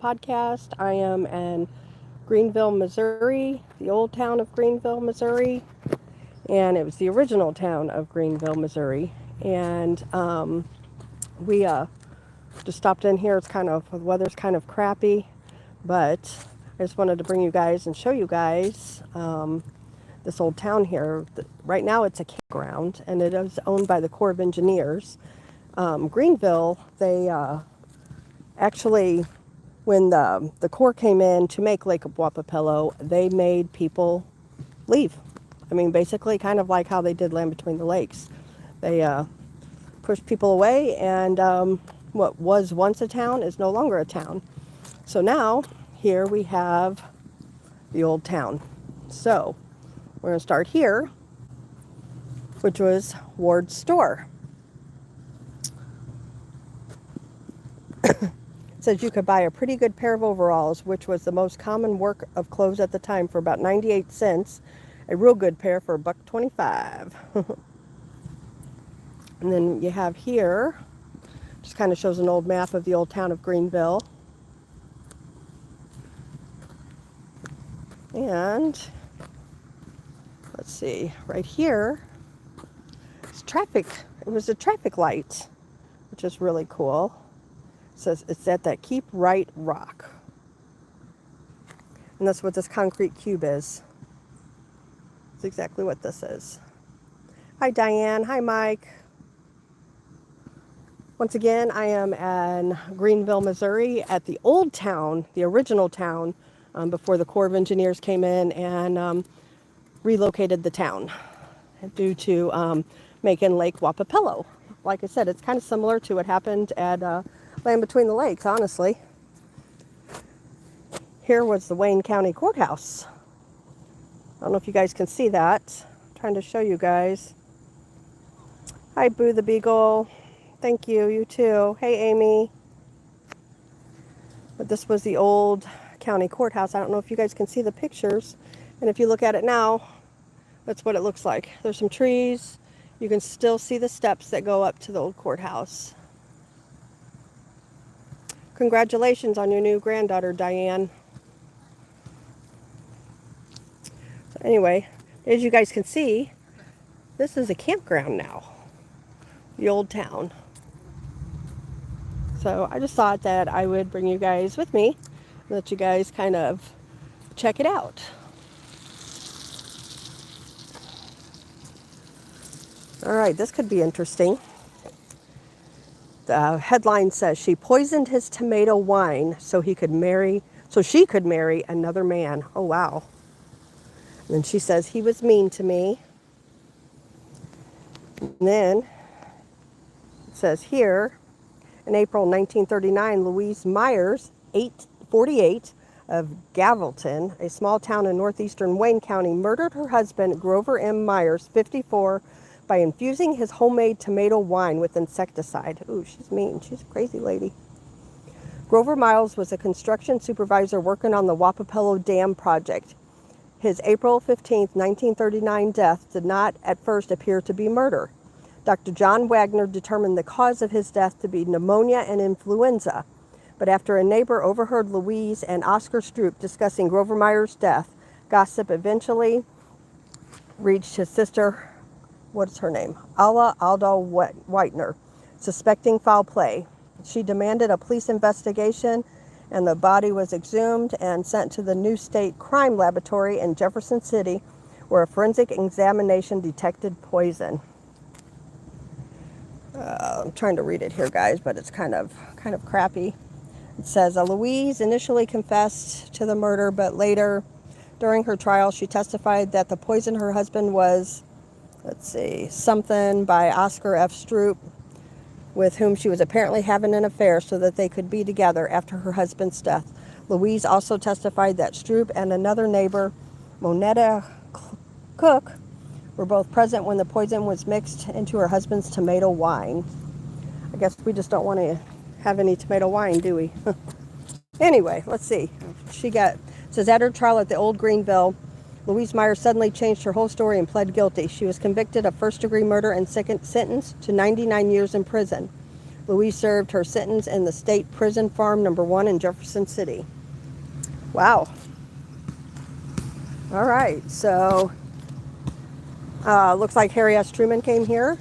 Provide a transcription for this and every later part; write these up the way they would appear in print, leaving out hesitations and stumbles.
podcast. I am in Greenville, Missouri, the old town of Greenville, Missouri, and it was the original town of Greenville, Missouri. And we just stopped in here. The weather's kind of crappy, but I just wanted to bring you guys and show you guys this old town here. Right now it's a campground, and it is owned by the Corps of Engineers. Greenville, they actually, when the Corps came in to make Lake Wappapello, they made people leave. I mean, basically kind of like how they did Land Between the Lakes. They pushed people away, and what was once a town is no longer a town. So now, here we have the old town. So, we're going to start here, which was Ward's store. It says you could buy a pretty good pair of overalls, which was the most common work of clothes at the time, for about 98 cents. A real good pair for $1.25. And then you have here, just kind of shows an old map of the old town of Greenville. And let's see, right here, it's traffic. It was a traffic light, which is really cool. It says it's at that Keep Right Rock. And that's what this concrete cube is. That's exactly what this is. Hi, Diane. Hi, Mike. Once again, I am in Greenville, Missouri, at the old town, the original town, before the Corps of Engineers came in and relocated the town due to making Lake Wappapello. Like I said, it's kind of similar to what happened at Land Between the Lakes, honestly. Here was the Wayne County Courthouse. I don't know if you guys can see that. I'm trying to show you guys. Hi, Boo the Beagle. Thank you. You too. Hey, Amy. But this was the old county courthouse. I don't know if you guys can see the pictures. And if you look at it now, that's what it looks like. There's some trees. You can still see the steps that go up to the old courthouse. Congratulations on your new granddaughter, Diane. So anyway, as you guys can see, this is a campground now. The old town. So I just thought that I would bring you guys with me and let you guys kind of check it out. All right, this could be interesting. The headline says she poisoned his tomato wine so she could marry another man. Oh, wow. And then she says he was mean to me. And then it says here, in April 1939, Louise Meyers, 48, of Gavelton, a small town in northeastern Wayne County, murdered her husband, Grover M. Myers, 54, by infusing his homemade tomato wine with insecticide. Ooh, she's mean. She's a crazy lady. Grover Miles was a construction supervisor working on the Wappapello Dam project. His April 15, 1939 death did not at first appear to be murder. Dr. John Wagner determined the cause of his death to be pneumonia and influenza. But after a neighbor overheard Louise and Oscar Stroop discussing Grover Myers' death, gossip eventually reached his sister, what's her name? Alda Whitener, suspecting foul play. She demanded a police investigation, and the body was exhumed and sent to the New State Crime Laboratory in Jefferson City, where a forensic examination detected poison. I'm trying to read it here, guys, but it's kind of crappy. It says, Louise initially confessed to the murder, but later, during her trial, she testified that the poison her husband was, something by Oscar F. Stroop, with whom she was apparently having an affair so that they could be together after her husband's death. Louise also testified that Stroop and another neighbor, Monetta Cook, were both present when the poison was mixed into her husband's tomato wine. I guess we just don't want to have any tomato wine, do we? Anyway, let's see. It says at her trial at the old Greenville, Louise Meyers suddenly changed her whole story and pled guilty. She was convicted of first-degree murder and sentenced to 99 years in prison. Louise served her sentence in the State Prison Farm Number 1 in Jefferson City. Wow. All right, so looks like Harry S. Truman came here.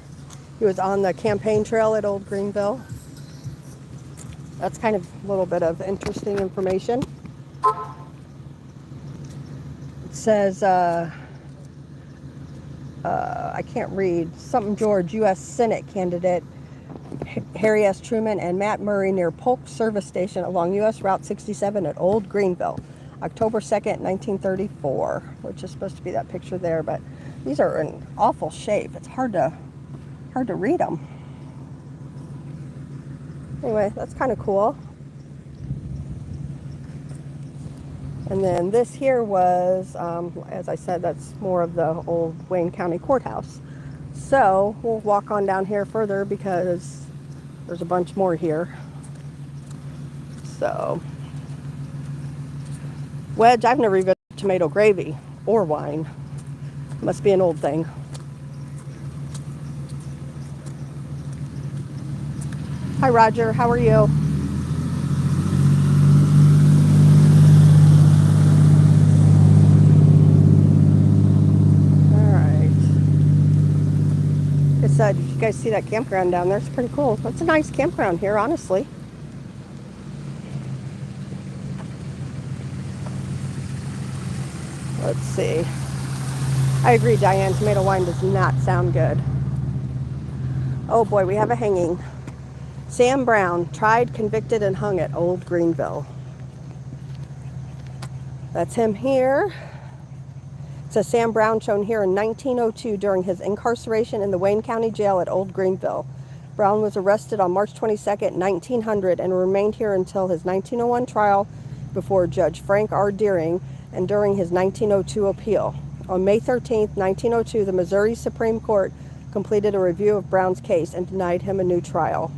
He was on the campaign trail at Old Greenville. That's kind of a little bit of interesting information. It says, I can't read, something George, U.S. Senate candidate Harry S. Truman and Matt Murray near Polk Service Station along U.S. Route 67 at Old Greenville, October 2nd, 1934, which is supposed to be that picture there, but these are in awful shape. It's hard to read them. Anyway, that's kind of cool. And then this here was, as I said, that's more of the old Wayne County Courthouse. So we'll walk on down here further because there's a bunch more here. So, Wedge, I've never even had tomato gravy or wine. Must be an old thing. Hi, Roger. How are you? Did you guys see that campground down there? It's pretty cool. That's a nice campground here, honestly. Let's see. I agree, Diane. Tomato wine does not sound good. Oh boy, we have a hanging. Sam Brown, tried, convicted, and hung at Old Greenville. That's him here. It says Sam Brown shown here in 1902 during his incarceration in the Wayne County Jail at Old Greenville. Brown was arrested on March 22nd, 1900 and remained here until his 1901 trial before Judge Frank R. Deering and during his 1902 appeal. On May 13th, 1902, the Missouri Supreme Court completed a review of Brown's case and denied him a new trial.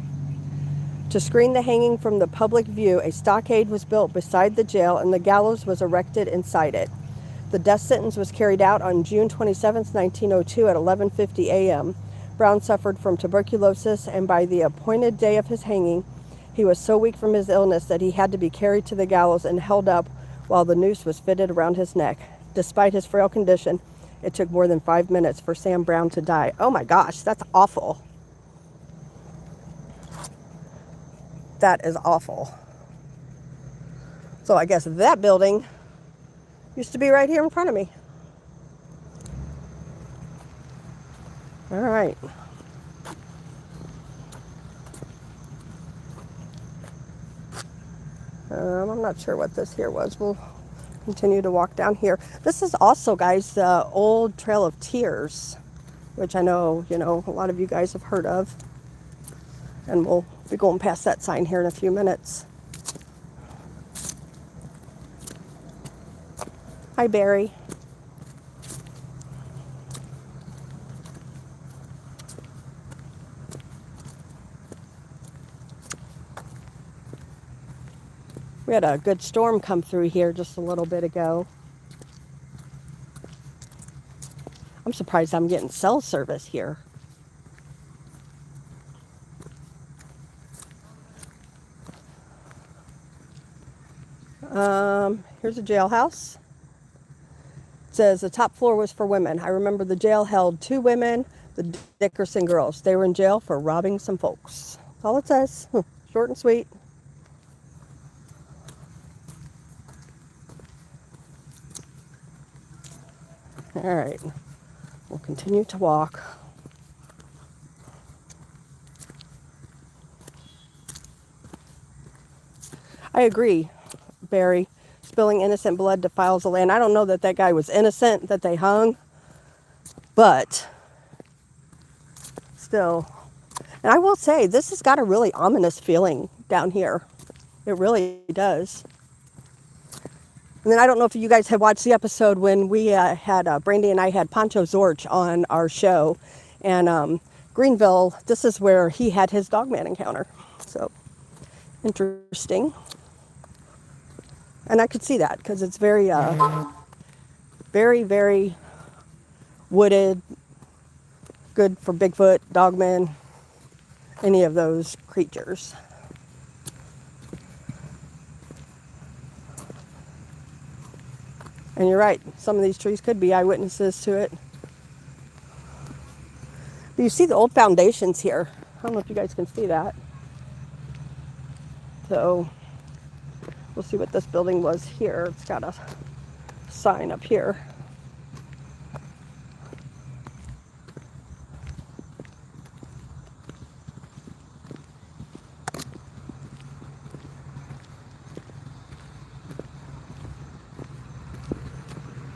To screen the hanging from the public view, a stockade was built beside the jail and the gallows was erected inside it. The death sentence was carried out on June 27, 1902 at 11:50 a.m. Brown suffered from tuberculosis, and by the appointed day of his hanging, he was so weak from his illness that he had to be carried to the gallows and held up while the noose was fitted around his neck. Despite his frail condition, it took more than 5 minutes for Sam Brown to die. Oh my gosh, that's awful. That is awful. So I guess that building used to be right here in front of me. All right. I'm not sure what this here was. We'll continue to walk down here. This is also, guys, the old Trail of Tears, which I know, a lot of you guys have heard of. And we'll be going past that sign here in a few minutes. Hi, Barry. We had a good storm come through here just a little bit ago. I'm surprised I'm getting cell service here. Here's a jailhouse. It says the top floor was for women. I remember the jail held 2 women, the Dickerson girls. They were in jail for robbing some folks. That's all it says. Short and sweet. All right. We'll continue to walk. I agree, Barry. Spilling innocent blood defiles the land. I don't know that that guy was innocent, that they hung, but still. And I will say, this has got a really ominous feeling down here. It really does. And then I don't know if you guys have watched the episode when we had, Brandy and I had Pancho Zorch on our show. And Greenville, this is where he had his dogman encounter. So, interesting. And I could see that because it's very, very, very wooded, good for Bigfoot, dogmen. any of those creatures. And you're right, some of these trees could be eyewitnesses to it. But you see the old foundations here. I don't know if you guys can see that. So we'll see what this building was here. It's got a sign up here.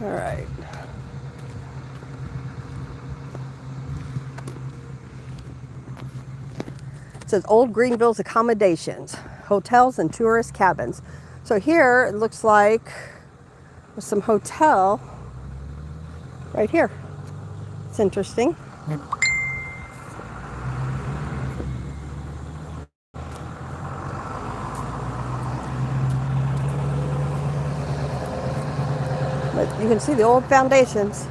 All right. It says Old Greenville's accommodations, hotels and tourist cabins. So here it looks like there's some hotel right here. It's interesting. But you can see the old foundations.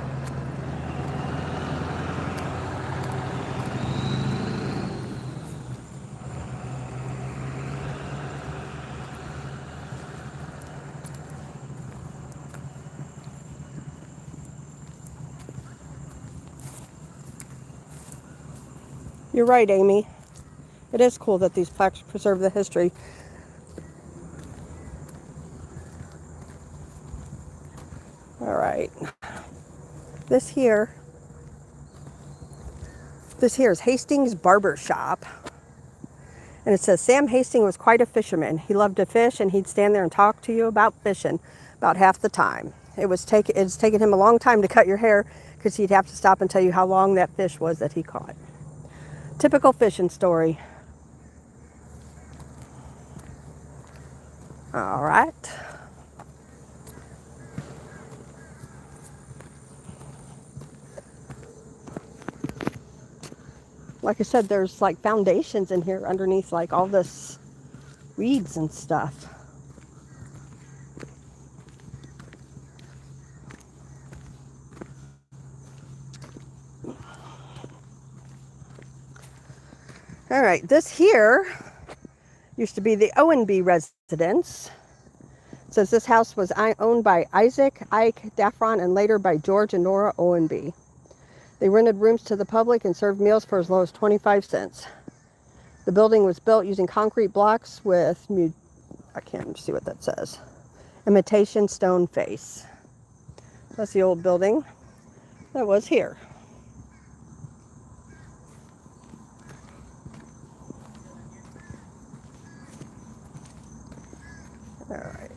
You're right, Amy. It is cool that these plaques preserve the history. All right. This here is Hastings Barber Shop. And it says, Sam Hastings was quite a fisherman. He loved to fish, and he'd stand there and talk to you about fishing about half the time. It's taken him a long time to cut your hair because he'd have to stop and tell you how long that fish was that he caught. Typical fishing story. All right. Like I said, there's like foundations in here underneath like all this weeds and stuff. All right, this here used to be the Owenby residence. It says this house was owned by Isaac, Ike, Daffron, and later by George and Nora Owenby. They rented rooms to the public and served meals for as low as 25 cents. The building was built using concrete blocks with, I can't see what that says, imitation stone face. That's the old building that was here. All right.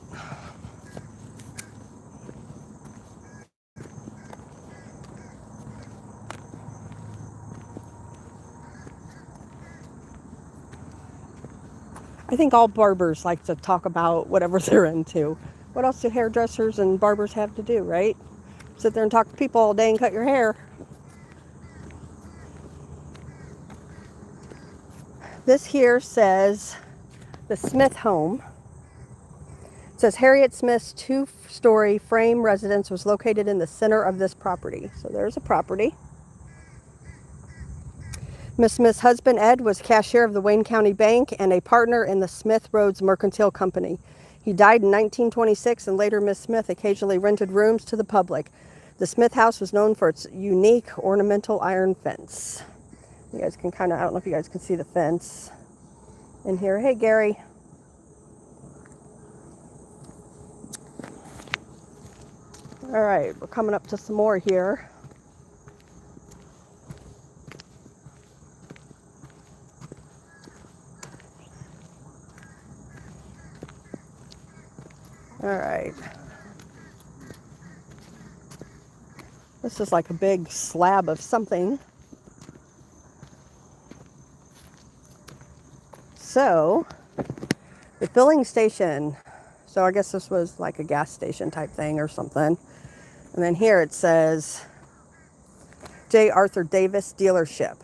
I think all barbers like to talk about whatever they're into. What else do hairdressers and barbers have to do, right? Sit there and talk to people all day and cut your hair. This here says the Smith home. It says Harriet Smith's 2-story frame residence was located in the center of this property. So there's a property. Miss Smith's husband, Ed, was cashier of the Wayne County Bank and a partner in the Smith Roads Mercantile Company. He died in 1926, and later Miss Smith occasionally rented rooms to the public. The Smith house was known for its unique ornamental iron fence. You guys can I don't know if you guys can see the fence in here. Hey, Gary. All right, we're coming up to some more here. All right. This is like a big slab of something. So, the filling station. So I guess this was like a gas station type thing or something. And then here it says J. Arthur Davis dealership.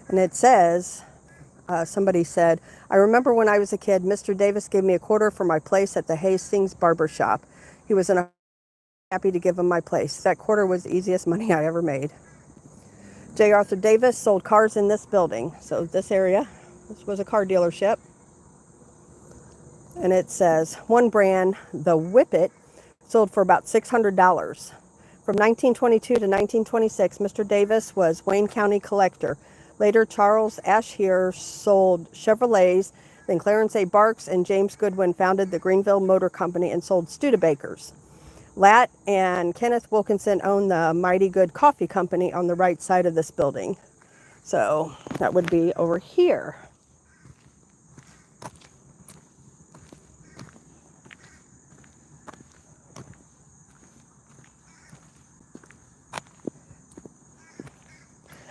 And it says, somebody said, I remember when I was a kid, Mr. Davis gave me a quarter for my place at the Hastings Barber Shop. He was happy to give him my place. That quarter was the easiest money I ever made. J. Arthur Davis sold cars in this building. So this area, this was a car dealership. And it says one brand, the Whippet, sold for about $600. From 1922 to 1926, Mr. Davis was Wayne County collector. Later, Charles Ashier sold Chevrolets. Then Clarence A. Barks and James Goodwin founded the Greenville Motor Company and sold Studebakers. Lat and Kenneth Wilkinson owned the Mighty Good Coffee Company on the right side of this building. So that would be over here.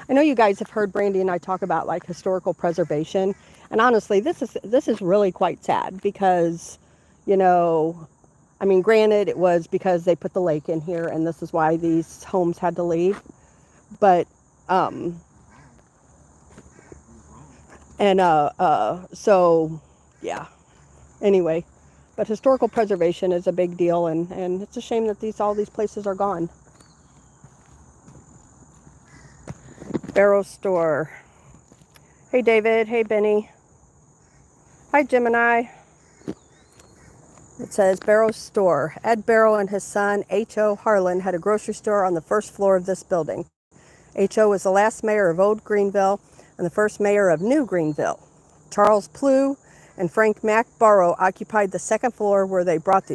I know you guys have heard Brandy and I talk about like historical preservation, and honestly, this is really quite sad because, you know, I mean, granted, it was because they put the lake in here, and this is why these homes had to leave. But so yeah. Anyway, but historical preservation is a big deal, and it's a shame that all these places are gone. Barrow Store. Hey David, hey Benny. Hi Gemini. It says Barrow Store. Ed Barrow and his son H.O. Harlan had a grocery store on the first floor of this building. H.O. was the last mayor of Old Greenville and the first mayor of New Greenville. Charles Plew and Frank Mack Barrow occupied the second floor where they bought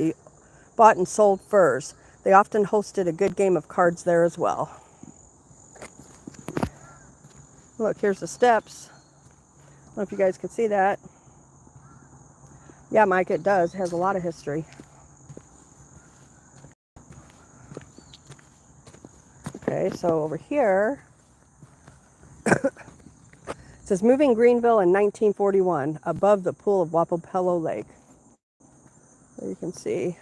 and sold furs. They often hosted a good game of cards there as well. Look, here's the steps. I don't know if you guys can see that. Yeah, Mike, it does. It has a lot of history. Okay, so over here, it says moving Greenville in 1941, above the pool of Wapapello Lake. There you can see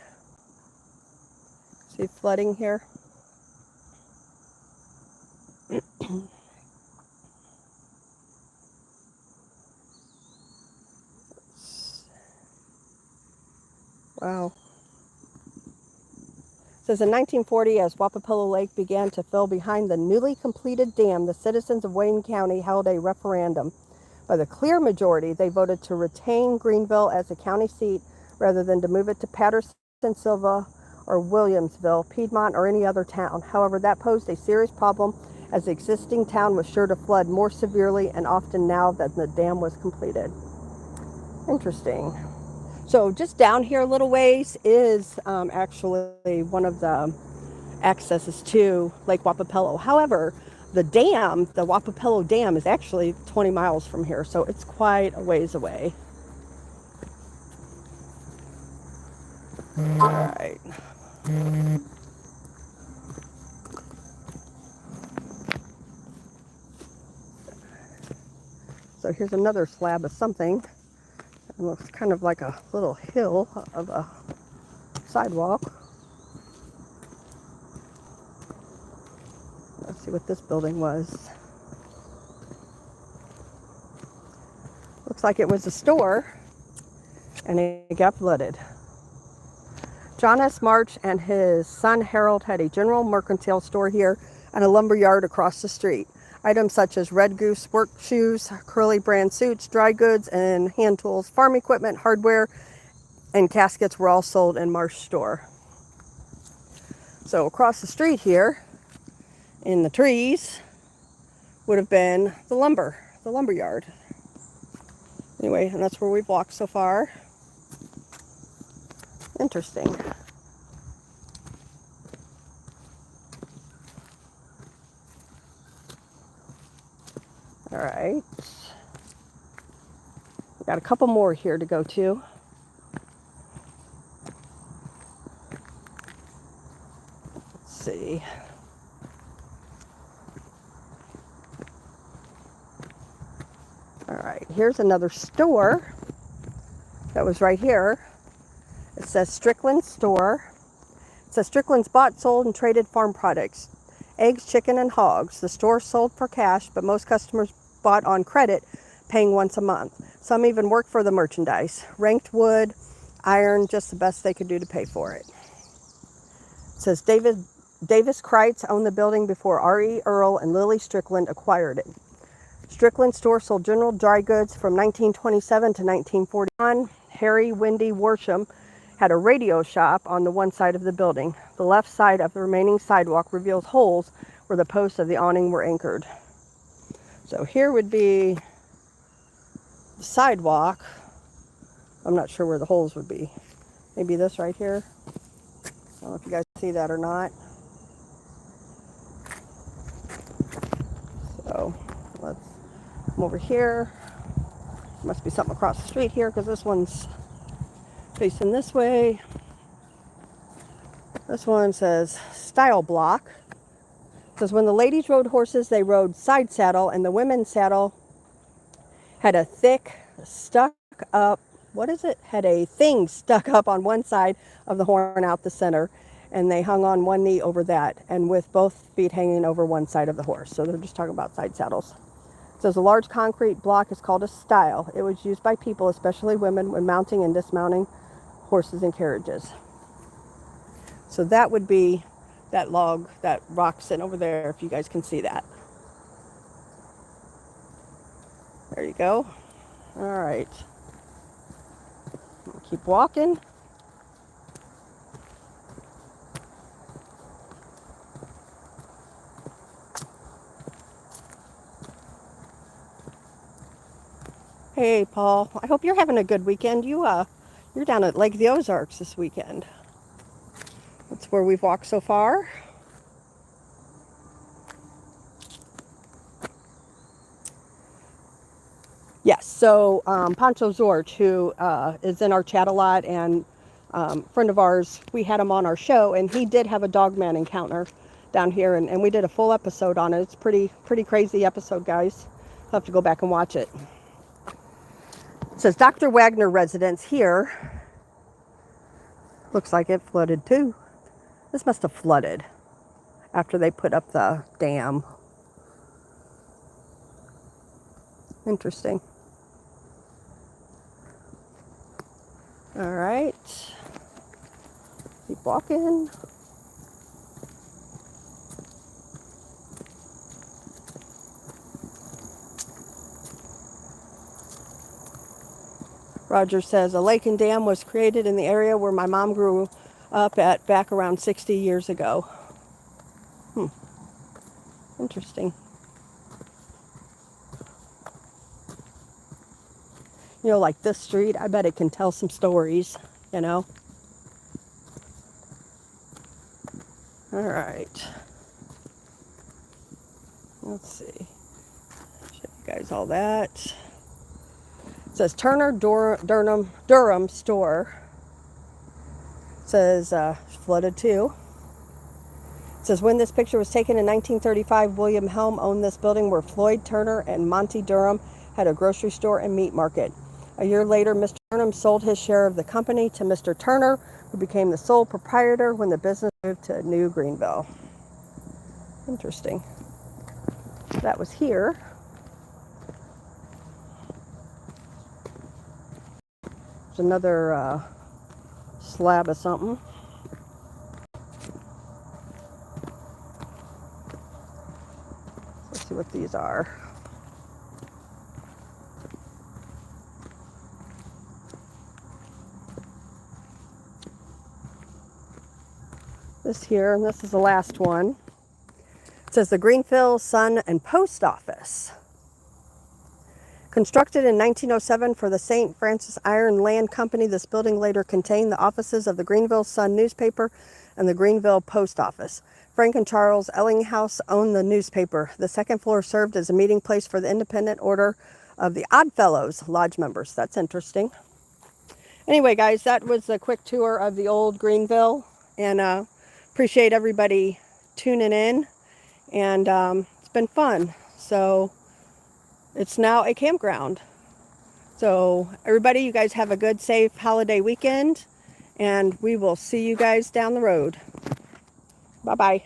flooding here. Wow. It says in 1940, as Wapapello Lake began to fill behind the newly completed dam, the citizens of Wayne County held a referendum. By the clear majority, they voted to retain Greenville as a county seat rather than to move it to Patterson, Silva, or Williamsville, Piedmont, or any other town. However, that posed a serious problem as the existing town was sure to flood more severely and often now that the dam was completed. Interesting. So just down here a little ways is actually one of the accesses to Lake Wapapello. However, the dam, the Wapapello Dam, is actually 20 miles from here, so it's quite a ways away. All right. So here's another slab of something. It looks kind of like a little hill of a sidewalk. Let's see what this building was. Looks like it was a store, and it got flooded. John S. March and his son Harold had a general mercantile store here and a lumber yard across the street. Items such as Red Goose work shoes, Curly brand suits, dry goods, and hand tools, farm equipment, hardware, and caskets were all sold in Marsh Store. So across the street here, in the trees, would have been the lumber yard. Anyway, and that's where we've walked so far. Interesting. All right. We've got a couple more here to go to. Let's see. All right, here's another store that was right here. It says Strickland Store. It says Strickland's bought, sold, and traded farm products. Eggs, chicken, and hogs. The store sold for cash, but most customers bought on credit, paying once a month. Some even worked for the merchandise. Ranked wood, iron, just the best they could do to pay for it. It says David Davis Kreitz owned the building before R.E. Earl and Lily Strickland acquired it. Strickland Store sold general dry goods from 1927 to 1941. Harry Wendy Worsham had a radio shop on the one side of the building. The left side of the remaining sidewalk reveals holes where the posts of the awning were anchored. So here would be the sidewalk. I'm not sure where the holes would be. Maybe this right here. I don't know if you guys see that or not. So let's come over here. Must be something across the street here because this one's facing this way. This one says style block. It says when the ladies rode horses, they rode side saddle, and the women's saddle had a thick stuck up, had a thing stuck up on one side of the horn out the center, and they hung on one knee over that, and with both feet hanging over one side of the horse. So they're just talking about side saddles. It says a large concrete block is called a stile. It was used by people, especially women, when mounting and dismounting horses and carriages. So that would be that log, that rock sitting over there, if you guys can see that. There you go. All right. Keep walking. Hey, Paul. I hope you're having a good weekend. You're down at Lake the Ozarks this weekend. That's where we've walked so far. Yes, so Pancho Zorch, who is in our chat a lot, and friend of ours, we had him on our show, and he did have a dogman encounter down here, and we did a full episode on it. It's pretty crazy episode, guys. You'll have to go back and watch it. It says Dr. Wagner Residence here. Looks like it flooded too. This must have flooded after they put up the dam. Interesting. All right. Keep walking. Roger says a lake and dam was created in the area where my mom grew up at back around 60 years ago. Interesting. You know, like this street, I bet it can tell some stories, you know. All right. Let's see. Show you guys all that. It says Turner Durham Store. It says flooded too. It says when this picture was taken in 1935, William Helm owned this building where Floyd Turner and Monty Durham had a grocery store and meat market. A year later, Mr. Durham sold his share of the company to Mr. Turner, who became the sole proprietor when the business moved to New Greenville. Interesting. That was here. There's another slab of something. Let's see what these are. This here, and this is the last one. It says the Greenville Sun and Post Office. Constructed in 1907 for the St. Francis Iron Land Company, this building later contained the offices of the Greenville Sun newspaper and the Greenville Post Office. Frank and Charles Ellinghouse owned the newspaper. The second floor served as a meeting place for the Independent Order of the Oddfellows Lodge members. That's interesting. Anyway, guys, that was a quick tour of the old Greenville, and appreciate everybody tuning in, and it's been fun. So it's now a campground. So everybody, you guys have a good, safe holiday weekend, and we will see you guys down the road. Bye-bye.